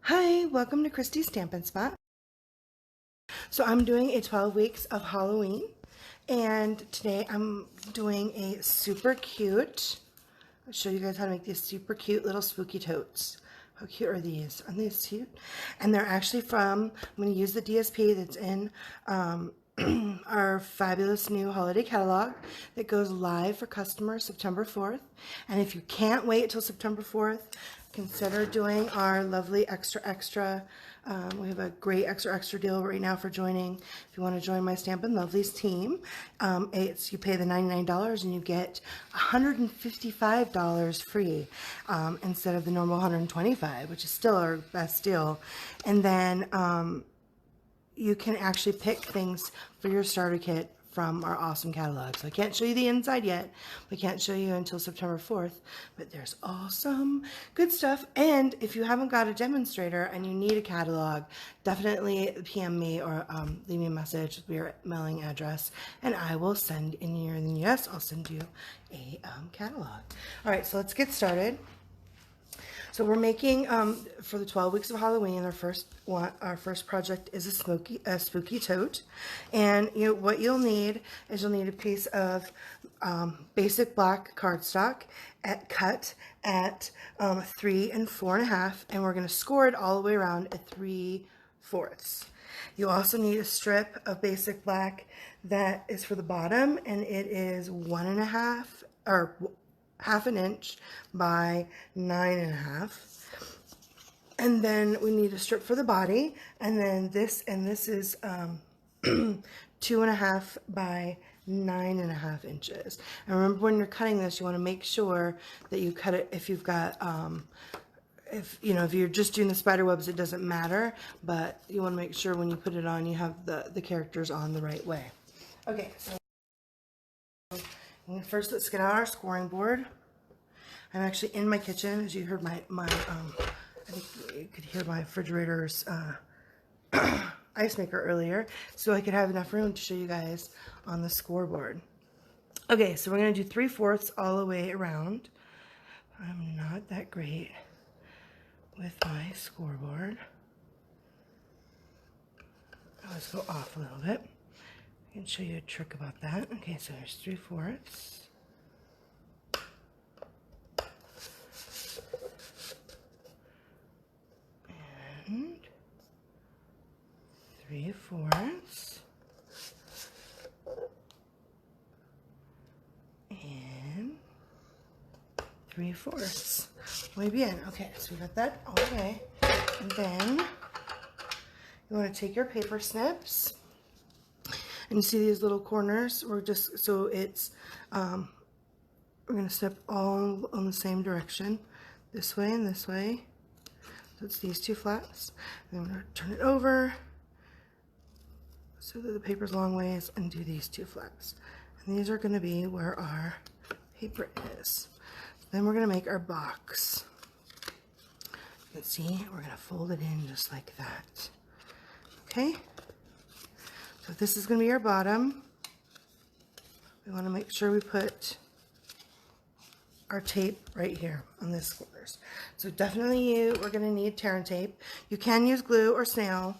Hi, welcome to Christy's Stampin' Spot. So I'm doing a 12 weeks of Halloween, and today I'm doing a super cute, I'll show you guys how to make these super cute little spooky totes. How cute are these? Aren't these cute? And they're actually from, I'm going to use the DSP that's in our fabulous new holiday catalog that goes live for customers September 4th. And if you can't wait till September 4th, consider doing our lovely extra. We have a great extra deal right now for joining. If you want to join my Stampin' Lovelies team, you pay the $99 and you get $155 free instead of the normal $125, which is still our best deal. And then you can actually pick things for your starter kit from our awesome catalog. So I can't show you the inside yet. We can't show you until September 4th, but there's awesome good stuff. And if you haven't got a demonstrator and you need a catalog, definitely PM me or leave me a message with your mailing address, and I will send in your US. I'll send you a catalog. All right, so let's get started. So we're making, for the 12 weeks of Halloween, our first project is a spooky tote. And what you'll need is you'll need a piece of basic black cardstock cut at 3 4.5, and we're going to score it all the way around at 3/4. You also need a strip of basic black that is for the bottom, and it is 1.5 or half an inch by 9.5, and then we need a strip for the body, and then this is 2.5 by 9.5 inches. And remember, when you're cutting this, you want to make sure that you cut it. If you've got if you're just doing the spider webs, it doesn't matter, but you want to make sure when you put it on, you have the characters on the right way. Okay, so first, let's get out our scoring board. I'm actually in my kitchen, as you heard I think you could hear my refrigerator's ice maker earlier, so I could have enough room to show you guys on the scoreboard. Okay, so we're going to do 3/4 all the way around. I'm not that great with my scoreboard. Let's go off a little bit. I can show you a trick about that. Okay, so there's 3/4. And 3/4. And 3/4. Muy bien. Okay, so we got that all the way. And then you want to take your paper snips. And you see these little corners? We're just, so it's, we're going to snip all on the same direction. This way and this way. So it's these two flaps. And I'm going to turn it over so that the paper's long ways and do these two flaps. And these are going to be where our paper is. Then we're going to make our box. You can see we're going to fold it in just like that. Okay? So this is going to be our bottom. We want to make sure we put our tape right here on this corners. So definitely we're going to need tear and tape. You can use glue or snail,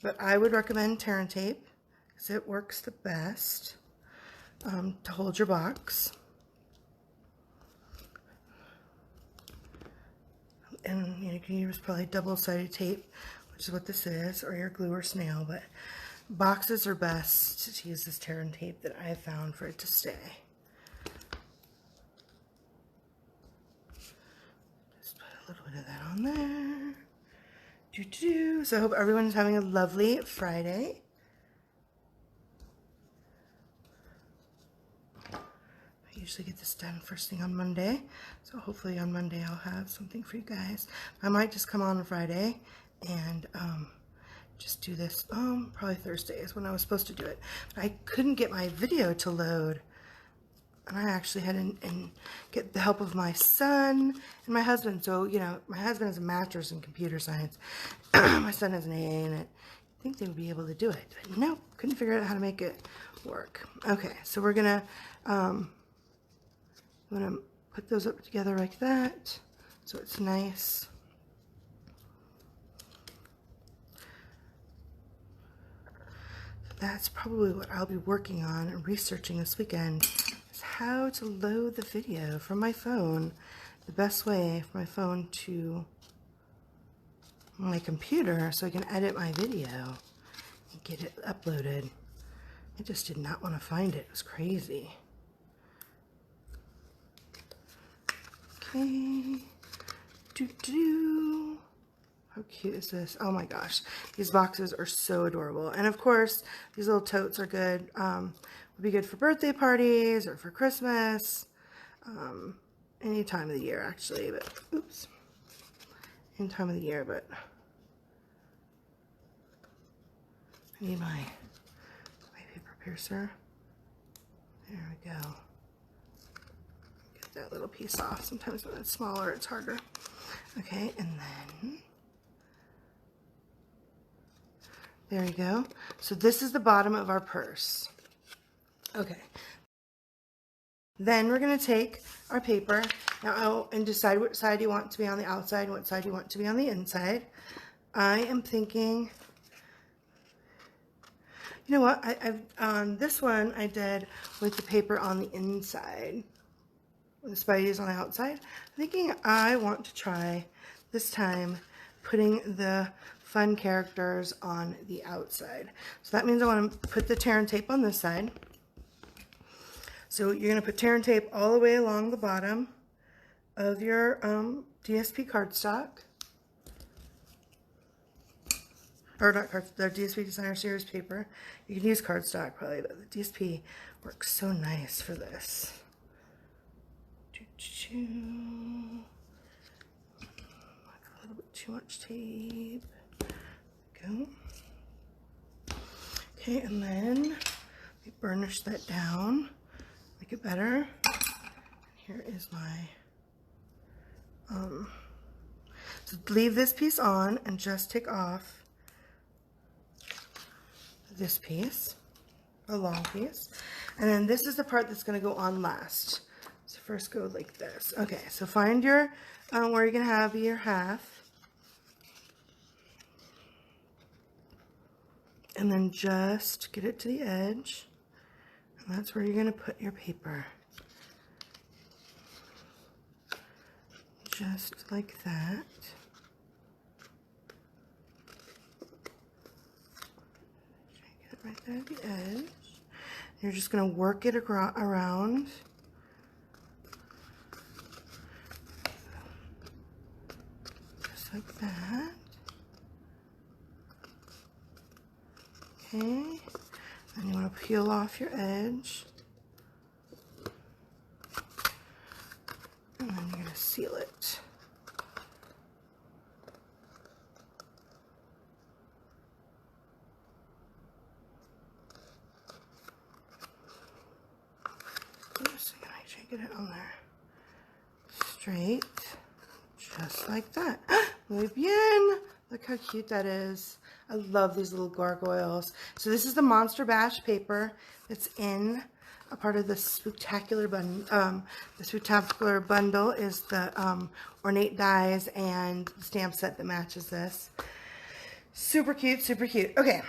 but I would recommend tear and tape because it works the best to hold your box. And you can use probably double-sided tape, which is what this is, or your glue or snail, but boxes are best to use this tear and tape that I have found for it to stay. Just put a little bit of that on there. So I hope everyone's having a lovely Friday. I usually get this done first thing on Monday, so hopefully on Monday I'll have something for you guys. I might just come on Friday and just do this. Probably Thursday is when I was supposed to do it. But I couldn't get my video to load, and I actually had to get the help of my son and my husband. So my husband has a master's in computer science. My son has an AA in it. I think they would be able to do it, but nope, couldn't figure out how to make it work. Okay, so we're gonna put those up together like that, so it's nice that's probably what I'll be working on and researching this weekend, is how to load the video from my phone, the best way for my phone to my computer so I can edit my video and get it uploaded. I just did not want to find it. It was crazy. Okay. Doo-doo. How cute is this? Oh my gosh. These boxes are so adorable. And of course, these little totes are good. Would be good for birthday parties or for Christmas. Any time of the year, actually. But, oops. Any time of the year, but I need my paper piercer. There we go. Get that little piece off. Sometimes when it's smaller, it's harder. Okay, and then there you go. So this is the bottom of our purse. Okay. Then we're going to take our paper now and decide what side you want to be on the outside and what side you want to be on the inside. I am thinking, you know what, on this one I did with the paper on the inside, the Spidey's on the outside. I'm thinking I want to try this time putting the fun characters on the outside. So that means I want to put the tear and tape on this side. So you're going to put tear and tape all the way along the bottom of your DSP cardstock. Or not card, the DSP Designer Series paper. You can use cardstock probably, but the DSP works so nice for this. Like a little bit too much tape. Go. Okay, and then we burnish that down, make it better. Here is my so leave this piece on and just take off this piece, a long piece, and then this is the part that's going to go on last. So first go like this. Okay, so find your where you're going to have your half, and then just get it to the edge, and that's where you're going to put your paper. Just like that. Get it right there at the edge. You're just going to work it around. Just like that. Okay. Then you want to peel off your edge. And then you're going to seal it. Just so make sure you get it on there. Straight. Just like that. Muy bien! Look how cute that is. I love these little gargoyles. So this is the Monster Bash paper that's in a part of the Spooktacular bundle. The Spooktacular bundle is the ornate dies and the stamp set that matches this. Super cute, super cute. Okay,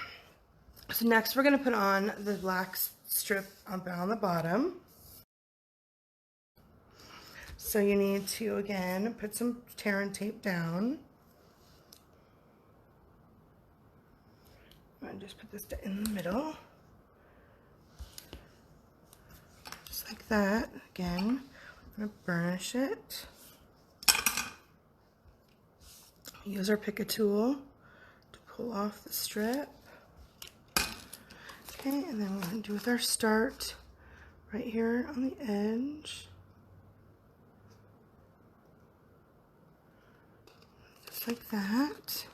so next we're going to put on the black strip on the bottom. So you need to, again, put some tear and tape down. And just put this in the middle. Just like that. Again, I'm going to burnish it. Use our pick a tool to pull off the strip. Okay, and then we're going to do with our start right here on the edge. Just like that.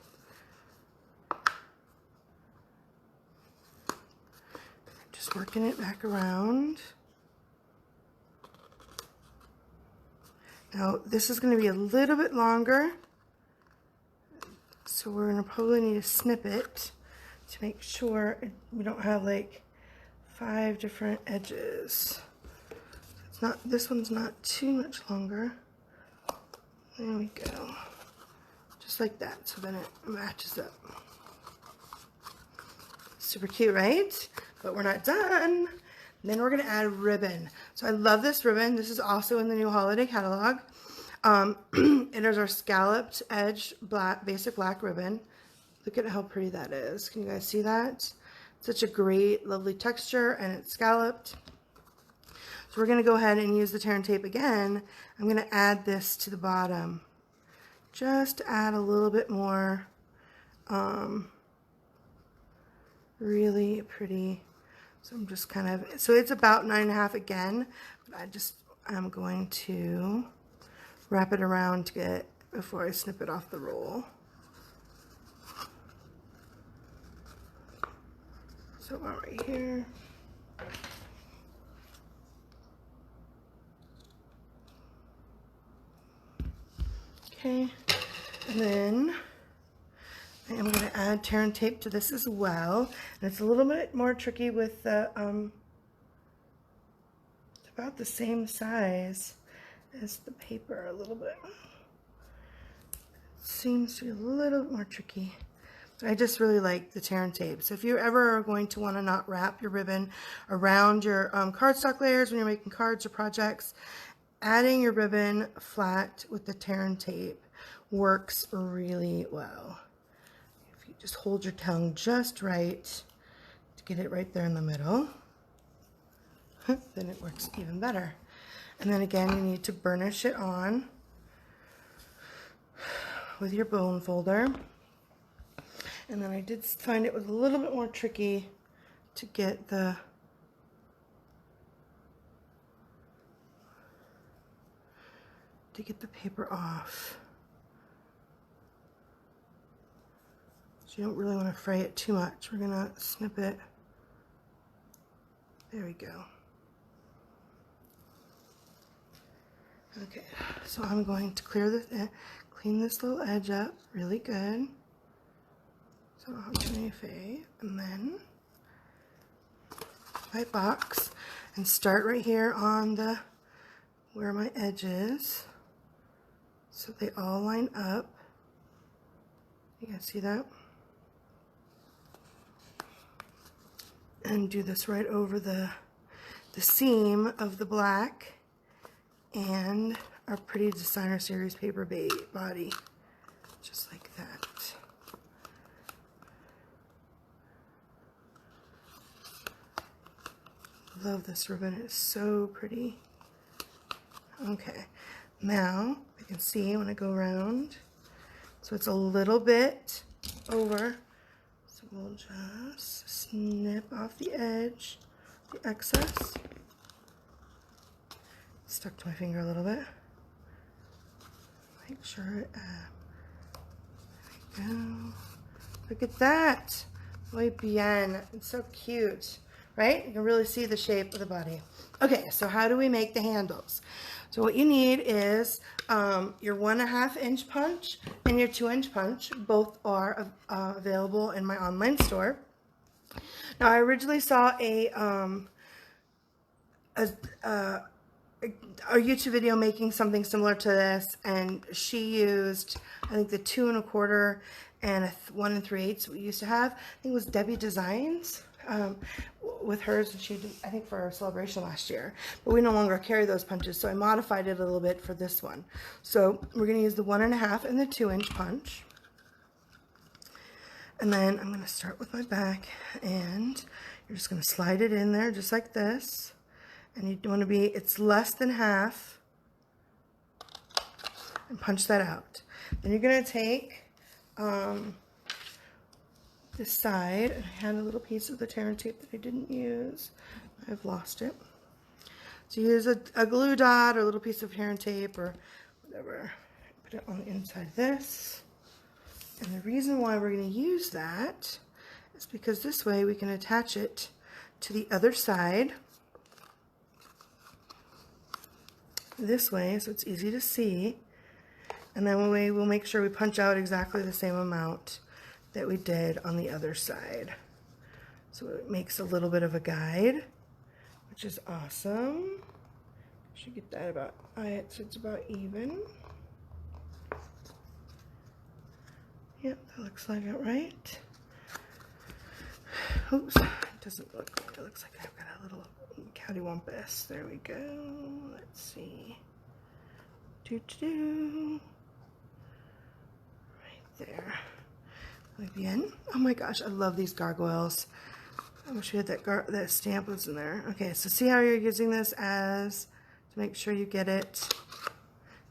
Just working it back around. Now this is going to be a little bit longer, so we're going to probably need to snip it to make sure we don't have like 5 different edges. It's not, this one's not too much longer. There we go. Just like that, so then it matches up. Super cute, right? But we're not done. Then we're gonna add ribbon. So I love this ribbon. This is also in the new holiday catalog. It is our scalloped edge black, basic black ribbon. Look at how pretty that is. Can you guys see that? Such a great, lovely texture, and it's scalloped. So we're gonna go ahead and use the tear and tape again. I'm gonna add this to the bottom. Just add a little bit more, really pretty. So I'm just kind of, so it's about 9.5 again, but I'm going to wrap it around to get, before I snip it off the roll. So about right here. Okay, and then I am going to add tear and tape to this as well. And it's a little bit more tricky with the, it's about the same size as the paper a little bit. It seems to be a little more tricky. But I just really like the tear and tape. So if you ever are going to want to not wrap your ribbon around your cardstock layers when you're making cards or projects, adding your ribbon flat with the tear and tape works really well. If you just hold your tongue just right to get it right there in the middle, then it works even better. And then again, you need to burnish it on with your bone folder. And then I did find it was a little bit more tricky to get the paper off. So you don't really want to fray it too much. We're gonna snip it. There we go. Okay, so I'm going to clean this little edge up really good. So I don't have too many fade. And then my box and start right here on the where my edge is, so they all line up. You guys see that? And do this right over the seam of the black and our pretty designer series paper body, just like that. Love this ribbon, it's so pretty. Okay, now I can see when I go around, so it's a little bit over, so we'll just snip off the edge, the excess. Stuck to my finger a little bit. Make sure it, there we go. Look at that, muy bien, it's so cute. Right? You can really see the shape of the body. Okay, so how do we make the handles? So what you need is your 1.5 inch punch and your 2 inch punch. Both are available in my online store. Now I originally saw a YouTube video making something similar to this, and she used, I think, the 2 1/4 and a 1 3/8 we used to have. I think it was Debbie Designs. With hers, and she did, I think, for our celebration last year, but we no longer carry those punches, so I modified it a little bit for this one. So we're going to use the 1.5 and the 2 inch punch, and then I'm going to start with my back, and you're just going to slide it in there just like this, and you want to be, it's less than half, and punch that out. Then you're going to take this side, and I had a little piece of the tear and tape that I didn't use. I've lost it. So use a glue dot or a little piece of tear and tape or whatever. Put it on the inside of this. And the reason why we're going to use that is because this way we can attach it to the other side. This way, so it's easy to see. And then we'll make sure we punch out exactly the same amount that we did on the other side. So it makes a little bit of a guide, which is awesome. Should get that about, so it's about even. Yep, that looks like it, right? Oops, it doesn't look good. It looks like I've got a little cattywampus. There we go. Let's see. Right there. Muy bien. Oh my gosh, I love these gargoyles. I wish we had that stamp was in there. Okay, so see how you're using this as to make sure you get it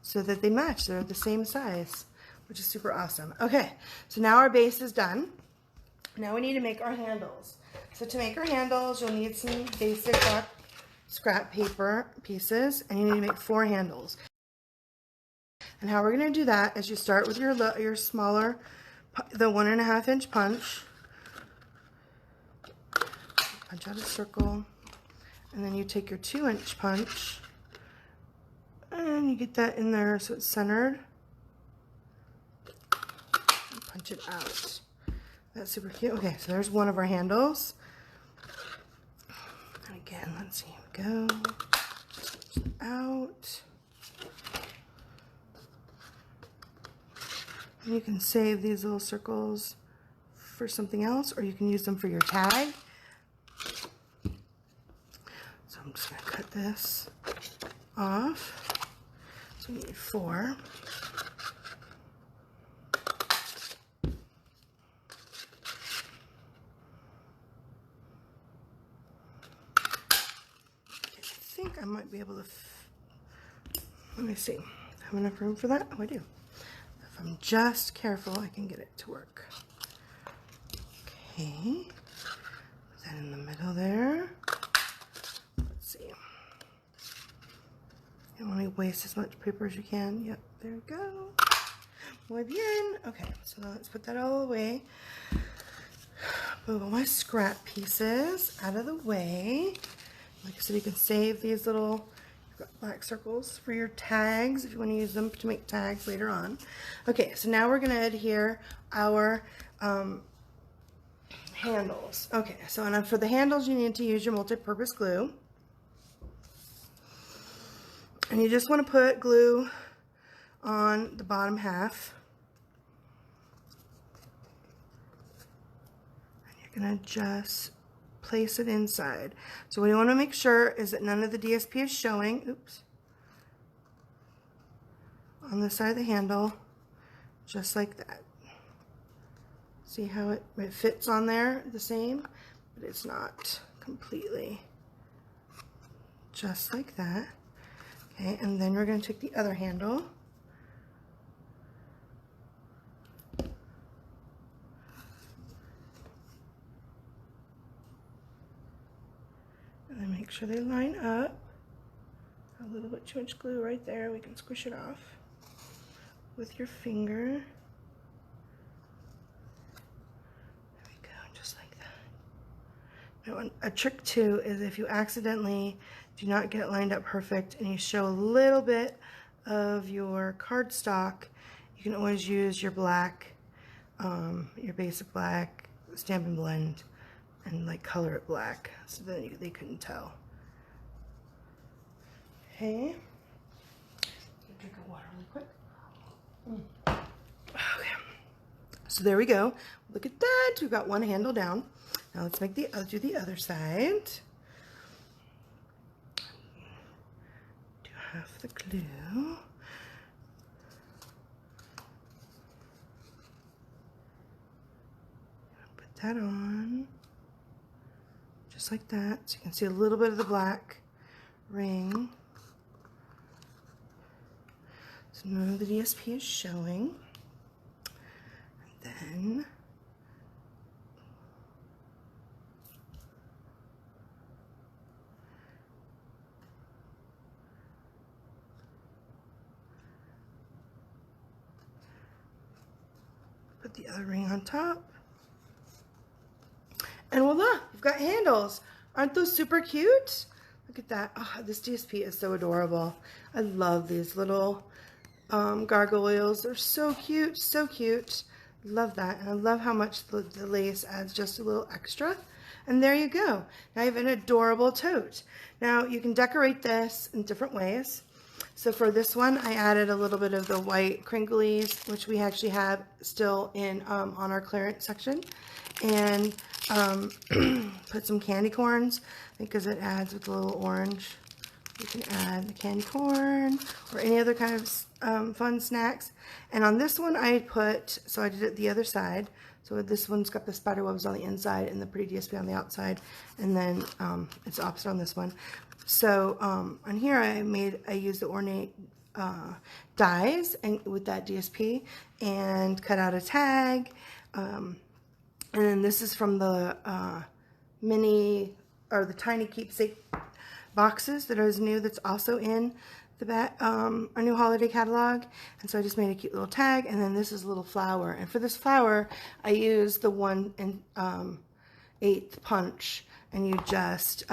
so that they match. They're the same size, which is super awesome. Okay, so now our base is done. Now we need to make our handles. So to make our handles, you'll need some basic scrap paper pieces, and you need to make 4 handles. And how we're going to do that is you start with your smaller, the 1.5 inch punch. Punch out a circle, and then you take your 2 inch punch, and you get that in there so it's centered. And punch it out. That's super cute. Okay, so there's one of our handles. And again, let's see. Here we go. Punch it out. And you can save these little circles for something else, or you can use them for your tag. So I'm just going to cut this off. So we need 4. I think I might be able to, let me see, have enough room for that? Oh, I do. If I'm just careful, I can get it to work. Okay, put that in the middle there. Let's see. You don't want to waste as much paper as you can. Yep, there we go. Muy bien. Okay, so let's put that all away. Move all my scrap pieces out of the way. Like I said, you can save these little black circles for your tags if you want to use them to make tags later on. Okay, so now we're going to adhere our handles. Okay, so and for the handles you need to use your multi-purpose glue. And you just want to put glue on the bottom half. And you're going to just place it inside. So what you want to make sure is that none of the DSP is showing. Oops. On the side of the handle, just like that. See how it fits on there the same, but it's not completely. Just like that. Okay, and then we're going to take the other handle. And then make sure they line up. A little bit too much glue right there. We can squish it off with your finger. There we go, just like that. Now, a trick too is if you accidentally do not get it lined up perfect and you show a little bit of your cardstock, you can always use your black, your basic black Stamp and Blend, and like color it black so that they couldn't tell. Okay. Drink of water really quick. Okay. So there we go. Look at that. We've got one handle down. Now let's make do the other side. Do half the glue. Put that on. Just like that. So you can see a little bit of the black ring. So none of the DSP is showing. And then put the other ring on top. And voila, you've got handles. Aren't those super cute? Look at that. Oh, this DSP is so adorable. I love these little gargoyles. They're so cute, so cute. Love that. And I love how much the lace adds just a little extra. And there you go. Now you have an adorable tote. Now you can decorate this in different ways. So for this one, I added a little bit of the white crinklies, which we actually have still in on our clearance section, and put some candy corns because it adds with a little orange. You can add the candy corn or any other kind of fun snacks. And on this one, I put, so I did it the other side. So this one's got the spider webs on the inside and the pretty DSP on the outside, and then it's opposite on this one. So on here I used the ornate dies and with that DSP and cut out a tag. And then this is from the the tiny keepsake boxes that is new, that's also in the our new holiday catalog. And so I just made a cute little tag, and then this is a little flower, and for this flower I used the 1/8 punch, and you just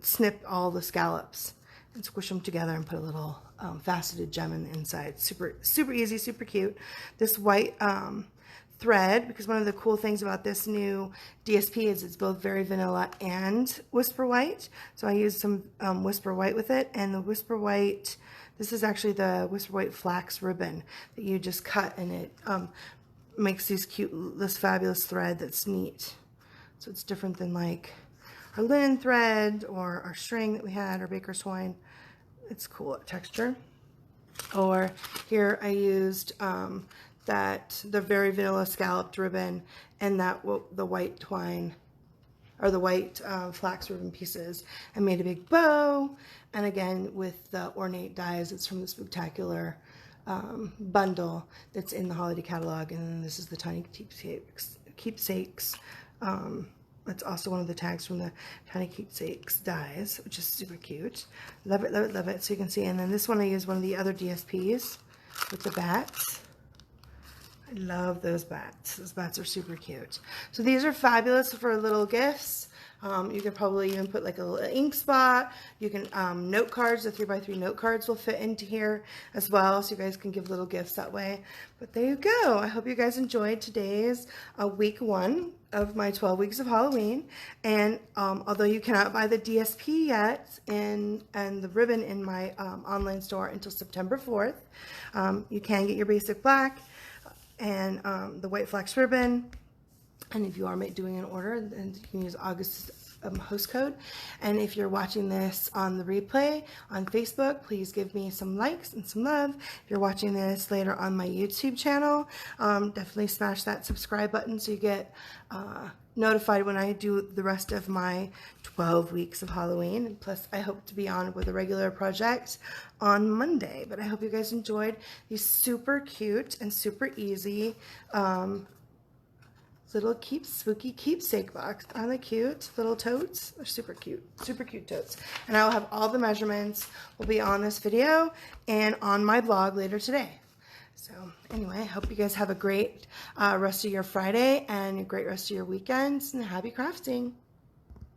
snip all the scallops and squish them together and put a little faceted gem in the inside. Super easy, super cute. This white thread, because one of the cool things about this new DSP is it's both very vanilla and whisper white. So I used some whisper white with it, and the whisper white, this is actually the whisper white flax ribbon that you just cut, and it makes this fabulous thread that's neat. So it's different than like our linen thread or our string that we had, or baker's twine. It's cool texture. Or here I used the very vanilla scalloped ribbon and the white twine, or the white flax ribbon pieces, and made a big bow. And again, with the ornate dies, it's from the Spooktacular bundle that's in the holiday catalog. And then this is the tiny keepsakes. It's also one of the tags from the Tiny Keepsakes dies, which is super cute. Love it, love it, love it. So you can see, and then this one I used one of the other DSPs with the bats. I love those bats. Those bats are super cute. So these are fabulous for little gifts. You can probably even put like a little ink spot. You can note cards, the 3x3 note cards will fit into here as well, so you guys can give little gifts that way. But there you go. I hope you guys enjoyed today's week 1 of my 12 weeks of Halloween. And although you cannot buy the DSP yet and the ribbon in my online store until September 4th, you can get your basic black and the white flax ribbon. And if you are doing an order, then you can use August's host code. And if you're watching this on the replay on Facebook, please give me some likes and some love. If you're watching this later on my YouTube channel, definitely smash that subscribe button so you get notified when I do the rest of my 12 weeks of Halloween. And plus, I hope to be on with a regular project on Monday. But I hope you guys enjoyed these super cute and super easy little spooky keepsake box. Aren't they cute? Little totes. They're super cute totes. And I will have all the measurements will be on this video and on my blog later today. So anyway, I hope you guys have a great rest of your Friday and a great rest of your weekends, and happy crafting.